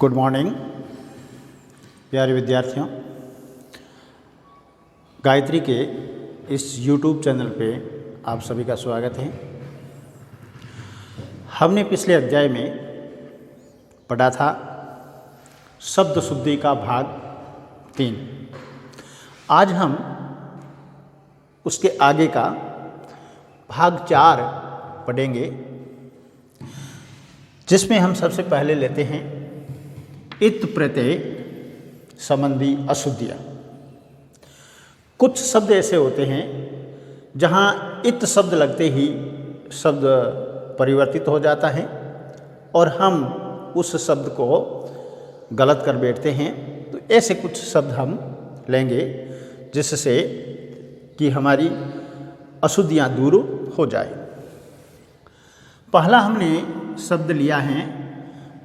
Good morning प्यारे विद्यार्थियों। गायत्री के इस YouTube चैनल पे आप सभी का स्वागत है। हमने पिछले अध्याय में पढ़ा था शब्द शुद्धि का भाग 3। आज हम उसके आगे का भाग 4 पढ़ेंगे, जिसमें हम सबसे पहले लेते हैं इत प्रत्यय संबंधी अशुद्धियाँ। कुछ शब्द ऐसे होते हैं जहाँ इत शब्द लगते ही शब्द परिवर्तित हो जाता है और हम उस शब्द को गलत कर बैठते हैं। तो ऐसे कुछ शब्द हम लेंगे जिससे कि हमारी अशुद्धियाँ दूर हो जाए। पहला हमने शब्द लिया है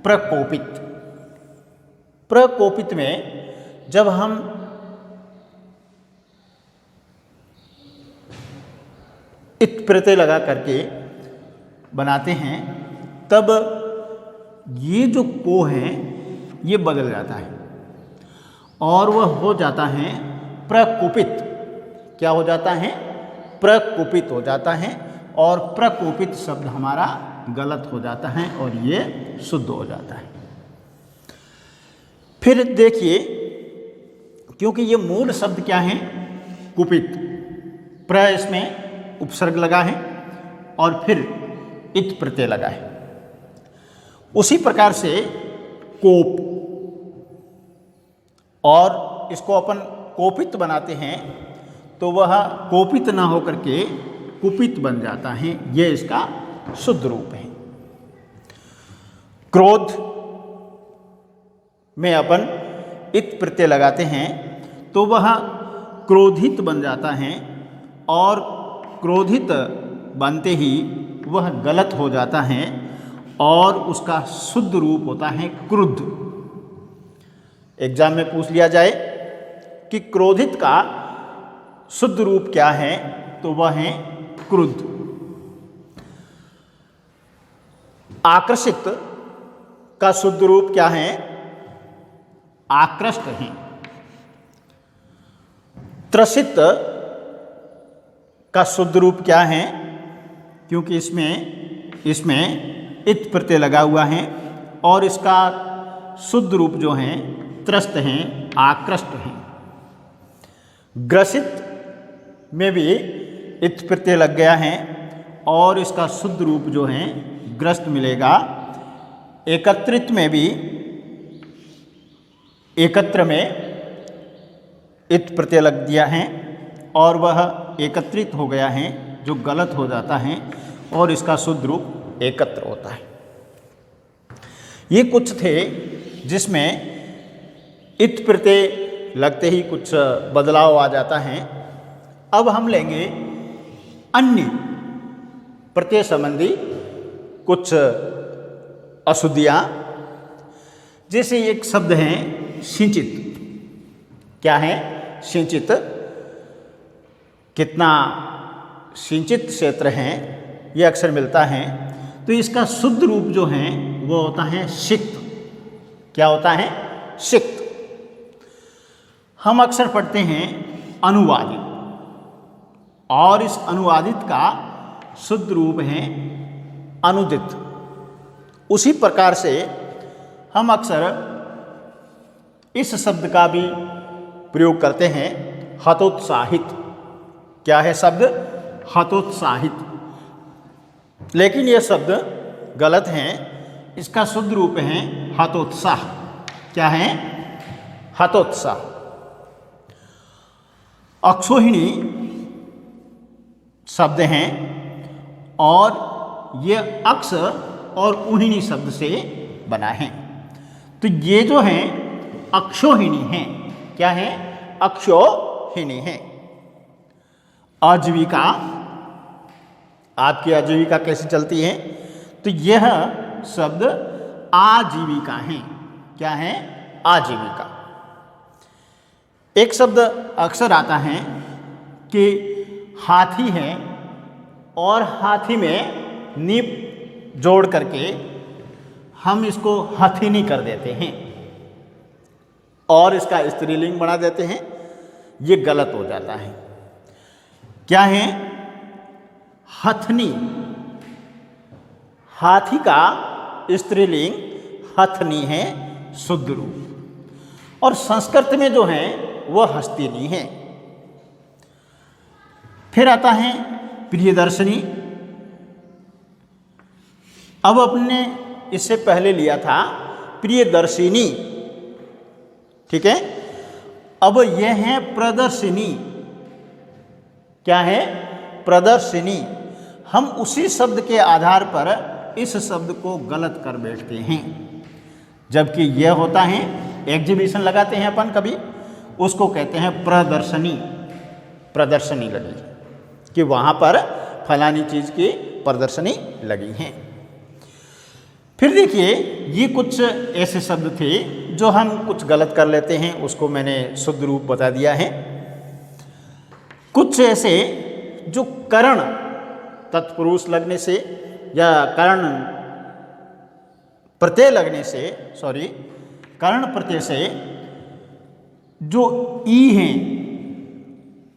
प्रकोपित। प्रकोपित में जब हम इत प्रत्यय लगा करके बनाते हैं तब ये जो को है ये बदल जाता है और वह हो जाता है प्रकोपित। क्या हो जाता है? प्रकोपित हो जाता है और प्रकोपित शब्द हमारा गलत हो जाता है और ये शुद्ध हो जाता है। फिर देखिए, क्योंकि ये मूल शब्द क्या है? कुपित। प्र इसमें उपसर्ग लगा है और फिर इत प्रत्यय लगा है। उसी प्रकार से कोप, और इसको अपन कोपित बनाते हैं तो वह कोपित ना होकर के कुपित बन जाता है। यह इसका शुद्ध रूप है। क्रोध में अपन इत प्रत्यय लगाते हैं तो वह क्रोधित बन जाता है और क्रोधित बनते ही वह गलत हो जाता है और उसका शुद्ध रूप होता है क्रुद्ध। एग्जाम में पूछ लिया जाए कि क्रोधित का शुद्ध रूप क्या है तो वह है क्रुद्ध। आकर्षित का शुद्ध रूप क्या है? आकृष्ट हैं। त्रसित का शुद्ध रूप क्या है? क्योंकि इसमें इत प्रत्यय लगा हुआ है और इसका शुद्ध रूप जो है त्रस्त हैं, आकृष्ट हैं। ग्रसित में भी इत प्रत्यय लग गया है और इसका शुद्ध रूप जो है ग्रस्त मिलेगा। एकत्रित में भी एकत्र में इत प्रत्यय लग दिया है और वह एकत्रित हो गया है जो गलत हो जाता है और इसका शुद्ध रूप एकत्र होता है। ये कुछ थे जिसमें इत प्रत्यय लगते ही कुछ बदलाव आ जाता है। अब हम लेंगे अन्य प्रत्यय संबंधी कुछ अशुद्धियाँ। जैसे एक शब्द है सिंचित। क्या है? सिंचित। कितना सिंचित क्षेत्र है ये अक्सर मिलता है तो इसका शुद्ध रूप जो है वो होता है सिक्त। क्या होता है? सिक्त। हम अक्सर पढ़ते हैं अनुवादित और इस अनुवादित का शुद्ध रूप है अनुदित। उसी प्रकार से हम अक्सर इस शब्द का भी प्रयोग करते हैं हतोत्साहित। क्या है शब्द? हतोत्साहित। लेकिन यह शब्द गलत है। इसका शुद्ध रूप है हतोत्साह। क्या है? हतोत्साह। अक्षोहिणी शब्द हैं और ये अक्ष और उहिणी शब्द से बना है। तो ये जो है अक्षोहिणी हैं। क्या है? अक्षोहिणी हैं। आजीविका, आपकी आजीविका कैसे चलती है? तो यह शब्द आजीविका है। क्या है? आजीविका। एक शब्द अक्सर आता है कि हाथी है और हाथी में नीप जोड़ करके हम इसको हथिनी कर देते हैं। और इसका स्त्रीलिंग बना देते हैं, ये गलत हो जाता है। क्या है? हथनी, हाथी का स्त्रीलिंग हथनी है शुद्ध रूप, और संस्कृत में जो है वह हस्तिनी है। फिर आता है प्रियदर्शनी। अब अपने इससे पहले लिया था प्रियदर्शिनी, ठीक है। अब यह है प्रदर्शिनी। क्या है? प्रदर्शिनी। हम उसी शब्द के आधार पर इस शब्द को गलत कर बैठते हैं, जबकि यह होता है एग्जीबिशन लगाते हैं अपन कभी, उसको कहते हैं प्रदर्शनी। प्रदर्शनी लगी कि वहाँ पर फलानी चीज़ की प्रदर्शनी लगी है। फिर देखिए, ये कुछ ऐसे शब्द थे जो हम कुछ गलत कर लेते हैं, उसको मैंने शुद्ध रूप बता दिया है। कुछ ऐसे जो करण तत्पुरुष लगने से या करण प्रत्यय लगने से, करण प्रत्यय से जो ई है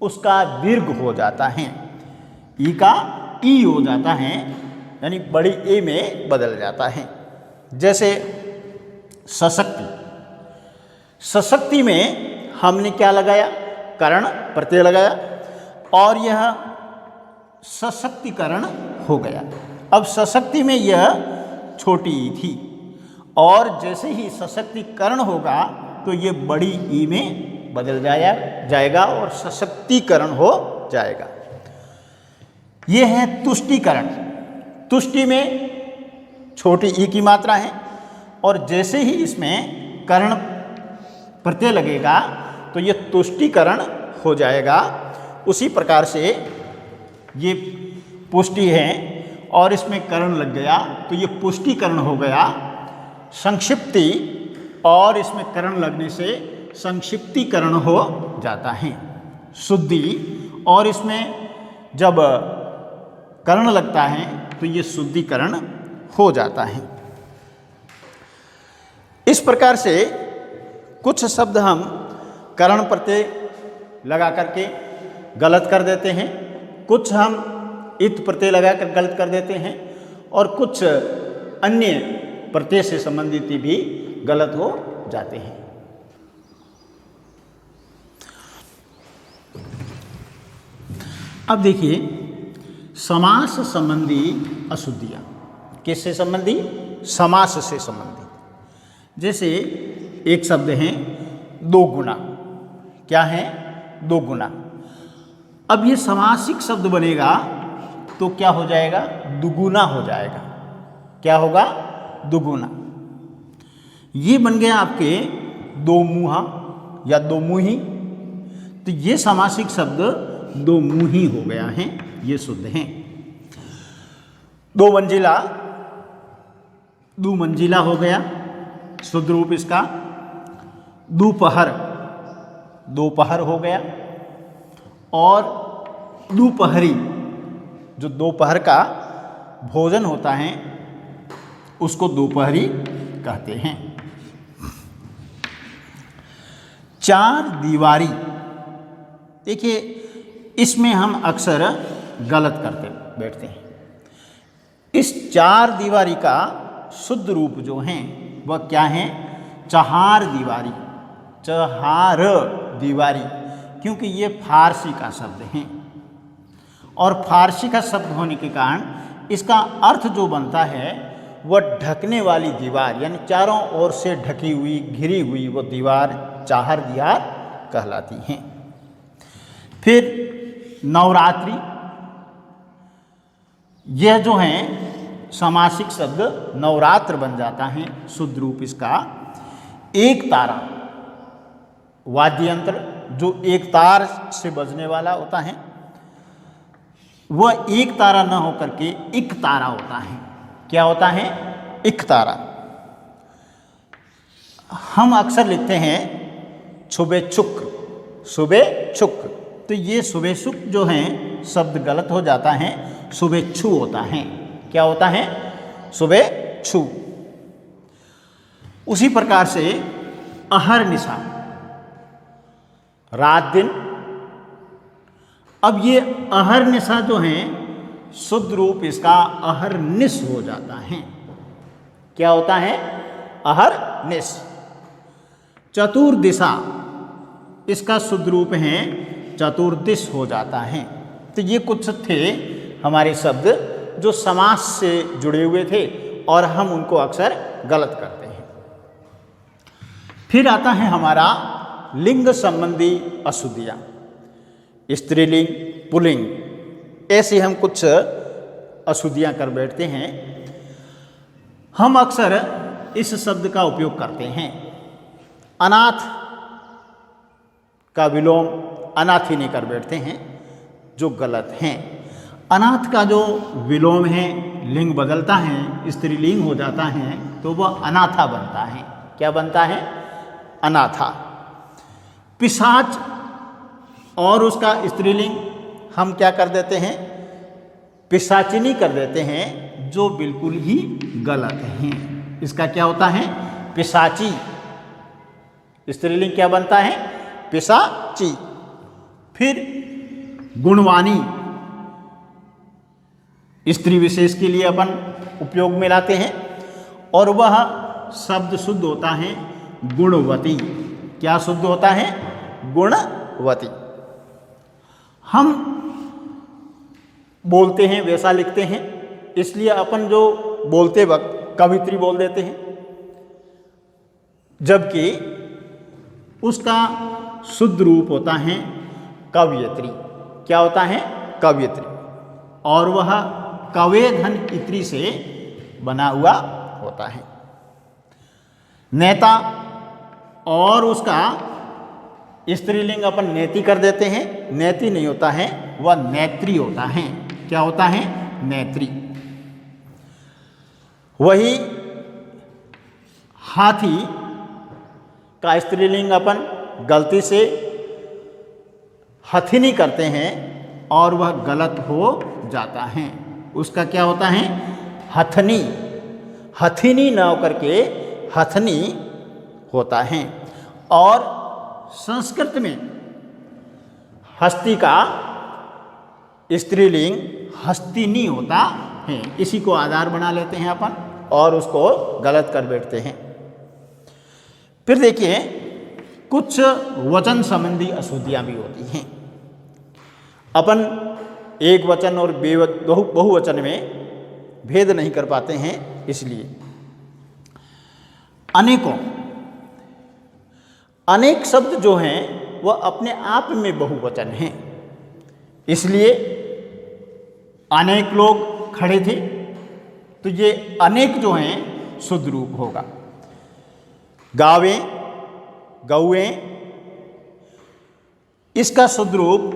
उसका दीर्घ हो जाता है, ई का ई हो जाता है, यानी बड़ी ए में बदल जाता है। जैसे सशक्ति, सशक्ति में हमने क्या लगाया? करण प्रत्यय लगाया और यह सशक्तिकरण हो गया। अब सशक्ति में यह छोटी ई थी, और जैसे ही सशक्तिकरण होगा तो ये बड़ी ई में बदल जाएगा और सशक्तिकरण हो जाएगा। ये है तुष्टिकरण। तुष्टि में छोटी ई की मात्रा है, और जैसे ही इसमें करण प्रत्यय लगेगा तो ये तुष्टिकरण हो जाएगा। उसी प्रकार से ये पुष्टि है और इसमें करण लग गया तो ये पुष्टिकरण हो गया। संक्षिप्ति, और इसमें करण लगने से संक्षिप्तीकरण हो जाता है। शुद्धि, और इसमें जब करण लगता है तो ये शुद्धिकरण हो जाता है। इस प्रकार से कुछ शब्द हम करण प्रत्यय लगा करके गलत कर देते हैं, कुछ हम इत प्रत्यय लगाकर गलत कर देते हैं, और कुछ अन्य प्रत्यय से संबंधित भी गलत हो जाते हैं। अब देखिए, समास संबंधी अशुद्धियाँ। किससे संबंधी? समास से संबंधी। जैसे एक शब्द है दो गुना। क्या है? दो गुना। अब ये समासिक शब्द बनेगा तो क्या हो जाएगा? दुगुना हो जाएगा। क्या होगा? दुगुना। ये बन गया आपके दो मुहा या दो मुही, तो ये समासिक शब्द दो मुही हो गया है, ये शुद्ध हैं। दो मंजिला, दो मंजिला हो गया शुद्ध रूप इसका। दोपहर, दोपहर हो गया। और दोपहरी, जो दोपहर का भोजन होता है उसको दोपहरी कहते हैं। चार दीवारी, देखिए इसमें हम अक्सर गलत करते बैठते हैं। इस चार दीवारी का शुद्ध रूप जो है वह क्या है? चहार दीवारी। चहार दीवारी, क्योंकि ये फारसी का शब्द है, और फारसी का शब्द होने के कारण इसका अर्थ जो बनता है वह ढकने वाली दीवार, यानी चारों ओर से ढकी हुई, घिरी हुई वो दीवार चाहर दीवार कहलाती हैं। फिर नवरात्रि, यह जो है समासिक शब्द नवरात्र बन जाता है शुद्ध रूप इसका। एक तारा, वाद्य यंत्र जो एक तार से बजने वाला होता है, वह एक तारा न होकर के इक तारा होता है। क्या होता है? इक तारा। हम अक्सर लिखते हैं छुबे चुक, सुबे चुक, तो ये सुबे चुक जो है शब्द गलत हो जाता है, सुबे छू होता है। क्या होता है? सुबे छू। उसी प्रकार से अहर निशा, रात दिन। अब ये अहर्निशा जो हैं शुद्ध रूप इसका अहर्निश हो जाता है। क्या होता है? अहर्निश। चतुर्दिशा इसका शुद्ध रूप है चतुर्दिश हो जाता है। तो ये कुछ थे हमारे शब्द जो समास से जुड़े हुए थे और हम उनको अक्सर गलत करते हैं। फिर आता है हमारा लिंग संबंधी अशुद्धियाँ, स्त्रीलिंग, पुल्लिंग, ऐसे हम कुछ अशुद्धियाँ कर बैठते हैं। हम अक्सर इस शब्द का उपयोग करते हैं। अनाथ का विलोम अनाथिनी कर बैठते हैं, जो गलत हैं। अनाथ का जो विलोम है, लिंग बदलता है, स्त्रीलिंग हो जाता है, तो वह अनाथा बनता है। क्या बनता है? अनाथा। पिशाच और उसका स्त्रीलिंग हम क्या कर देते हैं? पिशाचिनी कर देते हैं, जो बिल्कुल ही गलत हैं। इसका क्या होता है? पिशाची। स्त्रीलिंग क्या बनता है? पिशाची। फिर गुणवानी स्त्री विशेष के लिए अपन उपयोग में लाते हैं और वह शब्द शुद्ध होता है गुणवती। क्या शुद्ध होता है? गुणवती। हम बोलते हैं वैसा लिखते हैं, इसलिए अपन जो बोलते वक्त कवित्री बोल देते हैं, जबकि उसका शुद्ध रूप होता है कवयत्री। क्या होता है? कवयत्री। और वह कवेधन इत्री से बना हुआ होता है। नेता और उसका स्त्रीलिंग अपन नेति कर देते हैं, नेति नहीं होता है, वह नेत्री होता है। क्या होता है? नेत्री। वही हाथी का स्त्रीलिंग अपन गलती से हथिनी करते हैं और वह गलत हो जाता है। उसका क्या होता है? हथनी। हथिनी न होकर के हथनी होता है। और संस्कृत में हस्ती का स्त्रीलिंग हस्तिनी होता है। इसी को आधार बना लेते हैं अपन और उसको गलत कर बैठते हैं। फिर देखिए, कुछ वचन संबंधी अशुद्धियाँ भी होती हैं। अपन एक वचन और बहुवचन में भेद नहीं कर पाते हैं, इसलिए अनेकों, अनेक शब्द जो हैं वह अपने आप में बहुवचन हैं। इसलिए अनेक लोग खड़े थे, तो ये अनेक जो हैं शुद्ध रूप होगा। गावें, गौएं, इसका शुद्ध रूप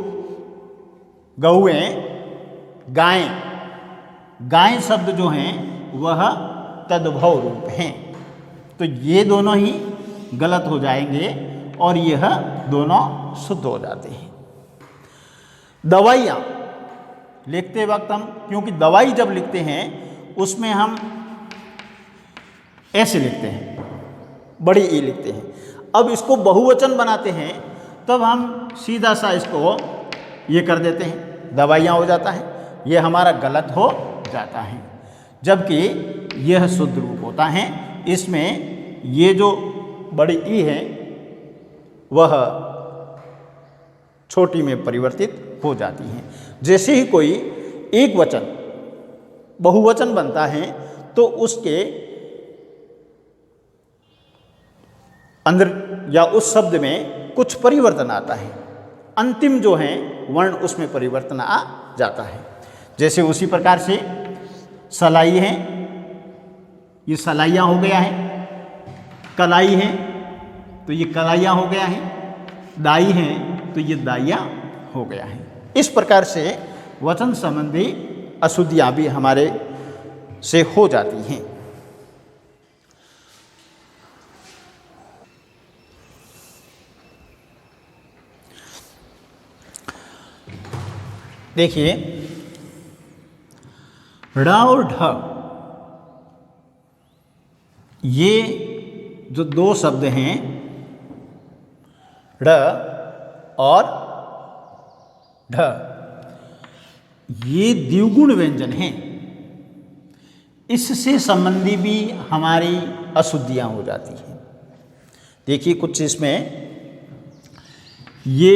गौएं, गायें। गायें शब्द जो हैं वह तद्भव रूप हैं, तो ये दोनों ही गलत हो जाएंगे और यह दोनों शुद्ध हो जाते हैं। दवाइयाँ लिखते वक्त हम, क्योंकि दवाई जब लिखते हैं उसमें हम ऐसे लिखते हैं, बड़ी ई लिखते हैं। अब इसको बहुवचन बनाते हैं तब हम सीधा सा इसको ये कर देते हैं, दवाइयाँ हो जाता है। ये हमारा गलत हो जाता है, जबकि यह शुद्ध रूप होता है। इसमें ये जो बड़ी ई है वह छोटी में परिवर्तित हो जाती हैं। जैसे ही कोई एक वचन बहुवचन बनता है तो उसके अंदर या उस शब्द में कुछ परिवर्तन आता है, अंतिम जो है वर्ण उसमें परिवर्तन आ जाता है। जैसे उसी प्रकार से सलाई है, ये सलाइयाँ हो गया है। कलाई है तो ये कलाइयाँ हो गया है। दाई है तो ये दाइयाँ हो गया है। इस प्रकार से वचन संबंधी अशुद्धियाँ भी हमारे से हो जाती हैं। देखिए, ड़ और ढ, ये जो दो शब्द हैं ड़ और ढ, ये द्विगुण व्यंजन हैं। इससे संबंधी भी हमारी अशुद्धियां हो जाती हैं। देखिए कुछ इसमें ये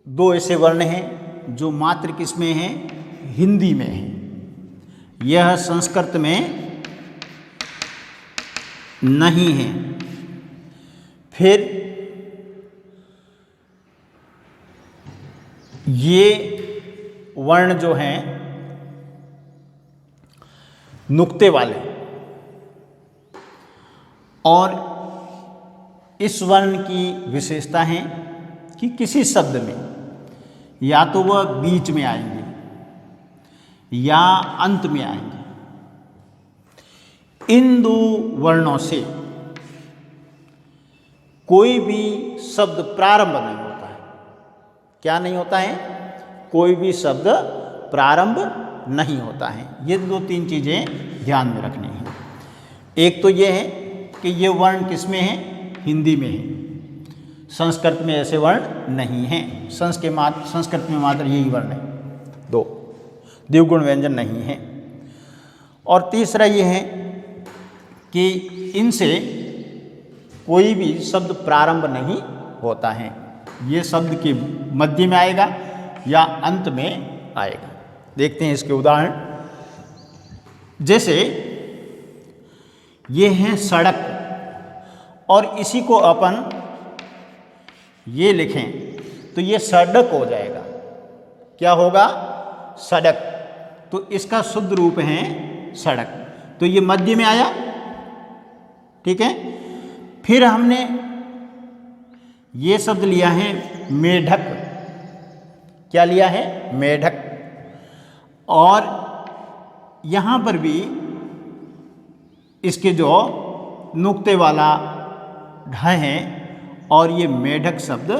दो ऐसे वर्ण हैं जो मात्र किसमें हैं, हिंदी में हैं। यह संस्कृत में नहीं है। फिर ये वर्ण जो हैं नुक्ते वाले, और इस वर्ण की विशेषता है कि किसी शब्द में या तो वह बीच में आएंगे या अंत में आएंगे। इन दो वर्णों से कोई भी शब्द प्रारंभ नहीं होता है। क्या नहीं होता है? कोई भी शब्द प्रारंभ नहीं होता है। ये दो तीन चीज़ें ध्यान में रखनी हैं। एक तो ये है कि ये वर्ण किस में है, हिंदी में है। संस्कृत में ऐसे वर्ण नहीं हैं। संस्कृत में मात्र यही वर्ण है, दो द्विगुण व्यंजन नहीं है। और तीसरा ये है कि इनसे कोई भी शब्द प्रारंभ नहीं होता है। ये शब्द के मध्य में आएगा या अंत में आएगा। देखते हैं इसके उदाहरण। जैसे ये है सड़क, और इसी को अपन ये लिखें तो ये सड़क हो जाएगा। क्या होगा? सड़क। तो इसका शुद्ध रूप है सड़क। तो ये मध्य में आया, ठीक है। फिर हमने ये शब्द लिया है मेढक। क्या लिया है? मेढक। और यहाँ पर भी इसके जो नुक्ते वाला ढ है और ये मेढक शब्द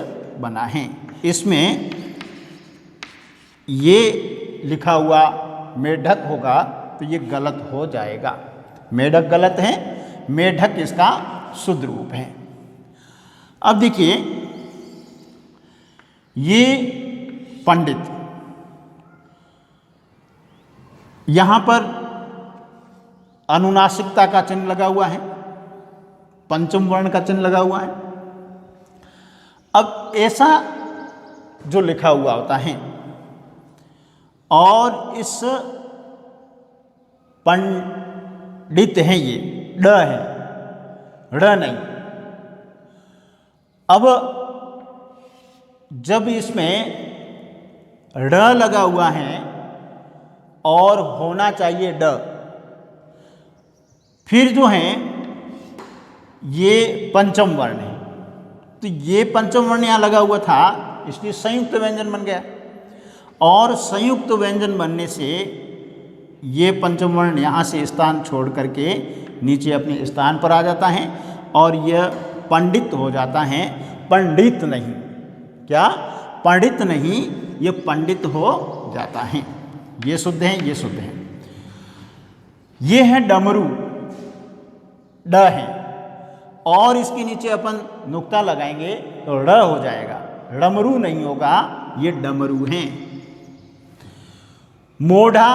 बना है। इसमें ये लिखा हुआ मेढक होगा तो ये गलत हो जाएगा। मेढक गलत है, मेढक इसका शुद्ध रूप है। अब देखिए ये पंडित, यहां पर अनुनासिकता का चिन्ह लगा हुआ है, पंचम वर्ण का चिन्ह लगा हुआ है। अब ऐसा जो लिखा हुआ होता है और इस पंडित है, ये ड है, ड़ नहीं। अब जब इसमें ड़ लगा हुआ है और होना चाहिए ड, फिर जो है ये पंचम वर्ण है, तो ये पंचम वर्ण यहाँ लगा हुआ था, इसलिए संयुक्त व्यंजन बन गया। और संयुक्त व्यंजन बनने से ये पंचम वर्ण यहाँ से स्थान छोड़ करके नीचे अपने स्थान पर आ जाता है और यह पंडित हो जाता है, पंडित नहीं। क्या? पंडित नहीं, ये पंडित हो जाता है। ये शुद्ध है, ये शुद्ध है। ये है डमरू, ड है, और इसके नीचे अपन नुक्ता लगाएंगे तो ड़ हो जाएगा, डमरू नहीं होगा, ये डमरू हैं। मोढ़ा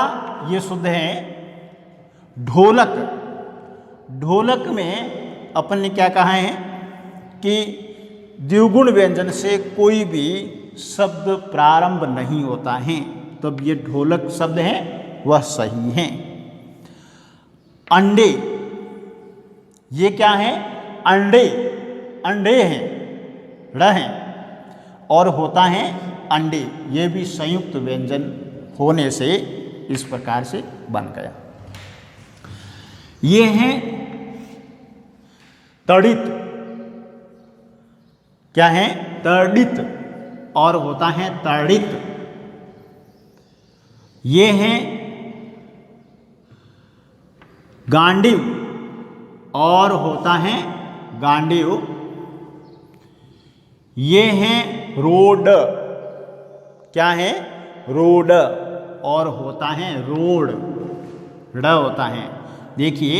ये शुद्ध है। ढोलक, ढोलक में अपन ने क्या कहा है कि द्विगुण व्यंजन से कोई भी शब्द प्रारंभ नहीं होता है, तब ये ढोलक शब्द है वह सही है। अंडे, ये क्या है? अंडे, अंडे हैं, ड़ हैं, और होता है अंडे। ये भी संयुक्त व्यंजन होने से इस प्रकार से बन गया। ये है तड़ित। क्या है? तड़ित, और होता है तड़ित। ये है गांडीव, और होता है गांडीव। ये है रोड। क्या है? रोड, और होता है रोड, ड़ होता है। देखिए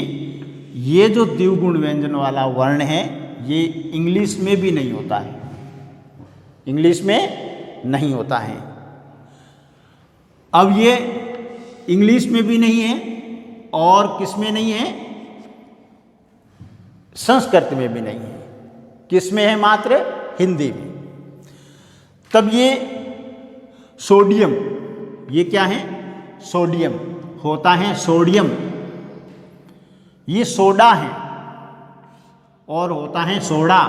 ये जो द्विगुण व्यंजन वाला वर्ण है ये इंग्लिश में भी नहीं होता है। इंग्लिश में नहीं होता है। अब ये इंग्लिश में भी नहीं है और किस में नहीं है, संस्कृत में भी नहीं है। किस में है? मात्र हिंदी में। तब ये सोडियम, ये क्या है? सोडियम होता है सोडियम, ये सोडा है और होता है सोडा।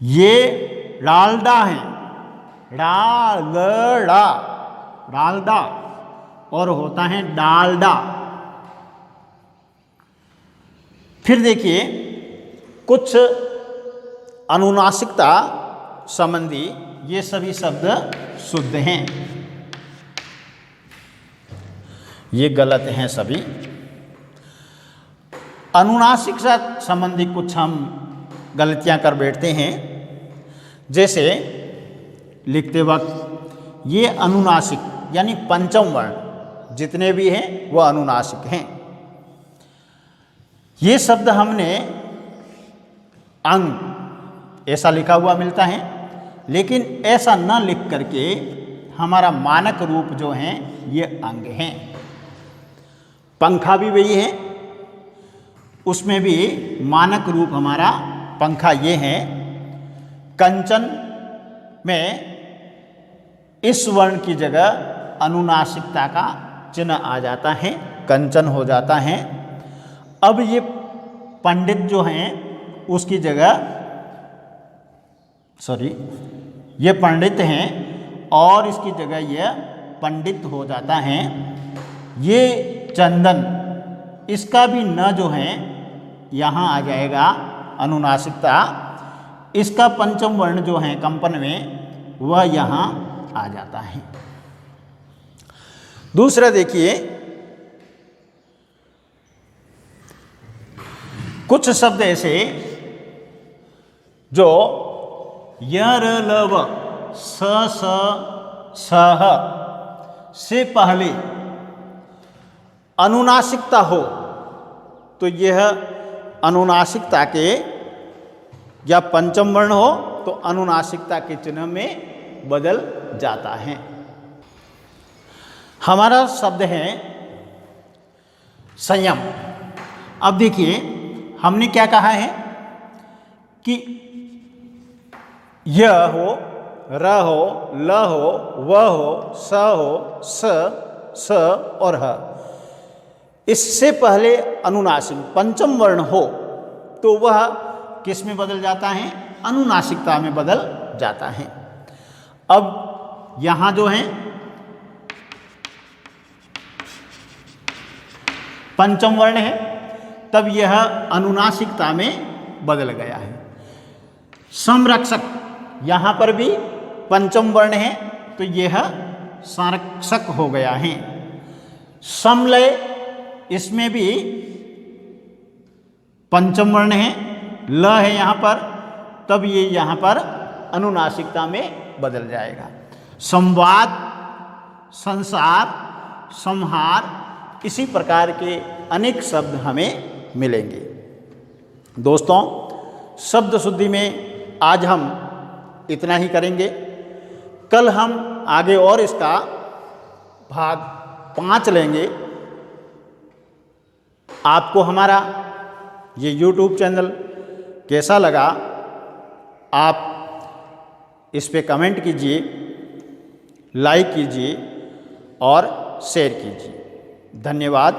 ये डालडा है, डालडा, डालडा और होता है डालडा। फिर देखिए कुछ अनुनासिकता संबंधी ये सभी शब्द शुद्ध हैं, ये गलत हैं सभी। अनुनासिकता संबंधी कुछ हम गलतियां कर बैठते हैं। जैसे लिखते वक्त ये अनुनासिक यानी पंचम वर्ण जितने भी हैं वह अनुनासिक हैं। ये शब्द हमने अंग ऐसा लिखा हुआ मिलता है, लेकिन ऐसा न लिख करके हमारा मानक रूप जो हैं ये अंग हैं। पंखा भी वही है, उसमें भी मानक रूप हमारा पंखा ये है। कंचन में इस वर्ण की जगह अनुनासिकता का चिन्ह आ जाता है, कंचन हो जाता है। अब ये पंडित जो हैं उसकी जगह ये पंडित हैं और इसकी जगह ये पंडित हो जाता है। ये चंदन, इसका भी न जो है यहाँ आ जाएगा अनुनासिकता। इसका पंचम वर्ण जो है कंपन में वह यहाँ आ जाता है। दूसरा देखिए, कुछ शब्द ऐसे जो यर लव स स सह से पहले अनुनासिकता हो तो यह अनुनासिकता के या पंचम वर्ण हो तो अनुनासिकता के चिन्ह में बदल जाता है। हमारा शब्द है संयम। अब देखिए हमने क्या कहा है कि य हो, र हो, ल हो, व हो, स हो, स और ह, इससे पहले अनुनासिक पंचम वर्ण हो तो वह किस में बदल जाता है? अनुनासिकता में बदल जाता है। अब यहाँ जो है पंचम वर्ण है, तब यह अनुनासिकता में बदल गया है। संरक्षक, यहाँ पर भी पंचम वर्ण है तो यह संरक्षक हो गया है। समलय, इसमें भी पंचम वर्ण है, ल है यहाँ पर, तब ये यहाँ पर अनुनासिकता में बदल जाएगा। संवाद, संसार, संहार, इसी प्रकार के अनेक शब्द हमें मिलेंगे। दोस्तों, शब्द शुद्धि में आज हम इतना ही करेंगे। कल हम आगे और इसका भाग 5 लेंगे। आपको हमारा ये YouTube चैनल कैसा लगा, आप इस पे कमेंट कीजिए, लाइक कीजिए और शेयर कीजिए। धन्यवाद।